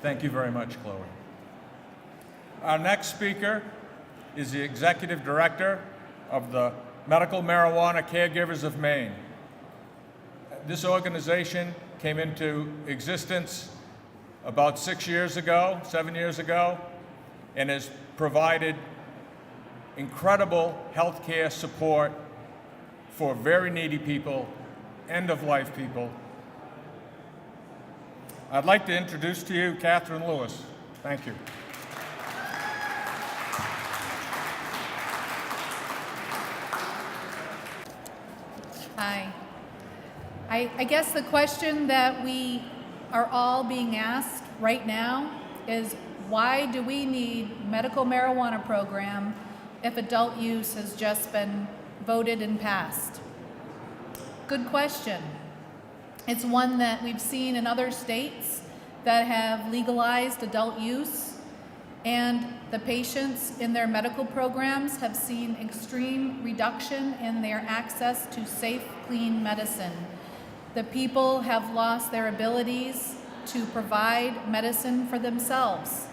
Thank you very much, Chloe. Our next speaker is the Executive Director of the Medical Marijuana Caregivers of Maine. This organization came into existence about 7 years ago, and has provided incredible healthcare support for very needy people, end-of-life people. I'd like to introduce to you Katherine Lewis. Thank you. Hi. I guess the question that we are all being asked right now is, why do we need medical marijuana program if adult use has just been voted and passed? Good question. It's one that we've seen in other states that have legalized adult use, and the patients in their medical programs have seen extreme reduction in their access to safe, clean medicine. The people have lost their abilities to provide medicine for themselves.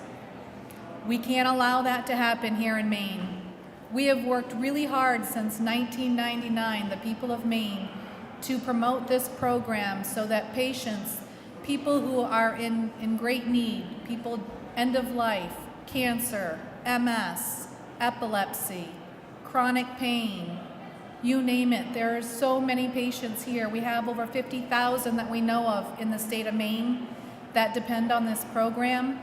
We can't allow that to happen here in Maine. We have worked really hard since 1999, the people of Maine, to promote this program so that patients, people who are in great need, people end of life, cancer, MS, epilepsy, chronic pain, you name it. There are so many patients here. We have over 50,000 that we know of in the state of Maine that depend on this program,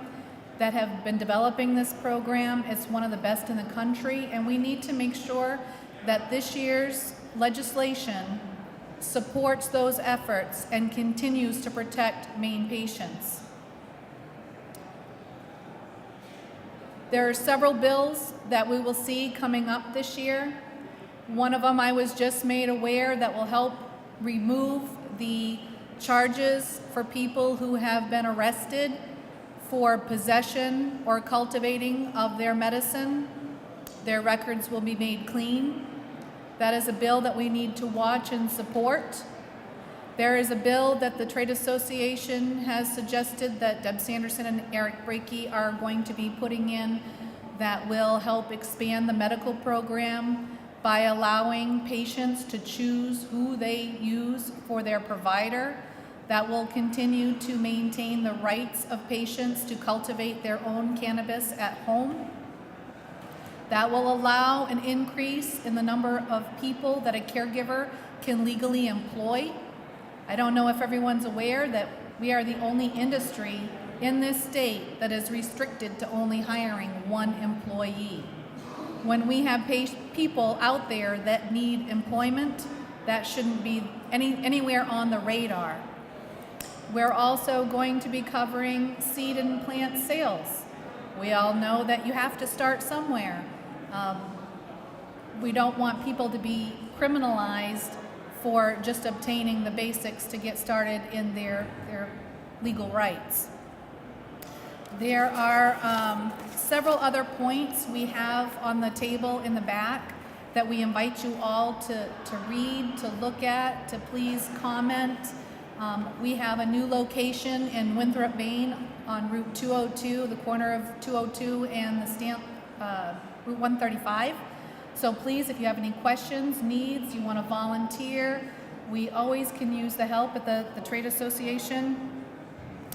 that have been developing this program. It's one of the best in the country, and we need to make sure that this year's legislation supports those efforts and continues to protect Maine patients. There are several bills that we will see coming up this year. One of them I was just made aware that will help remove the charges for people who have been arrested for possession or cultivating of their medicine. Their records will be made clean. That is a bill that we need to watch and support. There is a bill that the Trade Association has suggested that Deb Sanderson and Eric Brakey are going to be putting in that will help expand the medical program by allowing patients to choose who they use for their provider. That will continue to maintain the rights of patients to cultivate their own cannabis at home. That will allow an increase in the number of people that a caregiver can legally employ. I don't know if everyone's aware that we are the only industry in this state that is restricted to only hiring one employee. When we have people out there that need employment, that shouldn't be anywhere on the radar. We're also going to be covering seed and plant sales. We all know that you have to start somewhere. We don't want people to be criminalized for just obtaining the basics to get started in their legal rights. There are several other points we have on the table in the back that we invite you all to read, to look at, to please comment. We have a new location in Winthrop, Maine on Route 202, the corner of 202 and the Route 135. So please, if you have any questions, needs, you want to volunteer, we always can use the help at the Trade Association.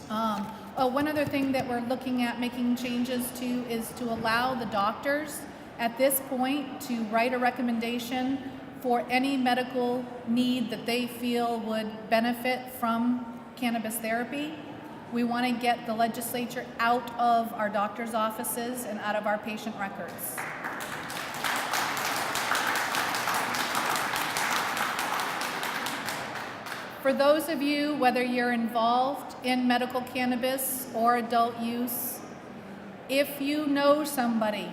One other thing that we're looking at making changes to is to allow the doctors at this point to write a recommendation for any medical need that they feel would benefit from cannabis therapy. We want to get the legislature out of our doctors' offices and out of our patient records. For those of you, whether you're involved in medical cannabis or adult use, if you know somebody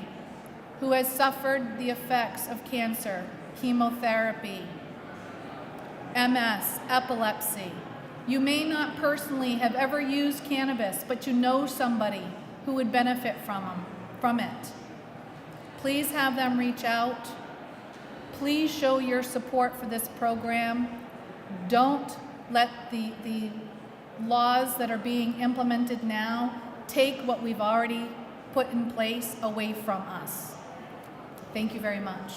who has suffered the effects of cancer, chemotherapy, MS, epilepsy, you may not personally have ever used cannabis, but you know somebody who would benefit from it. Please have them reach out. Please show your support for this program. Don't let the laws that are being implemented now take what we've already put in place away from us. Thank you very much.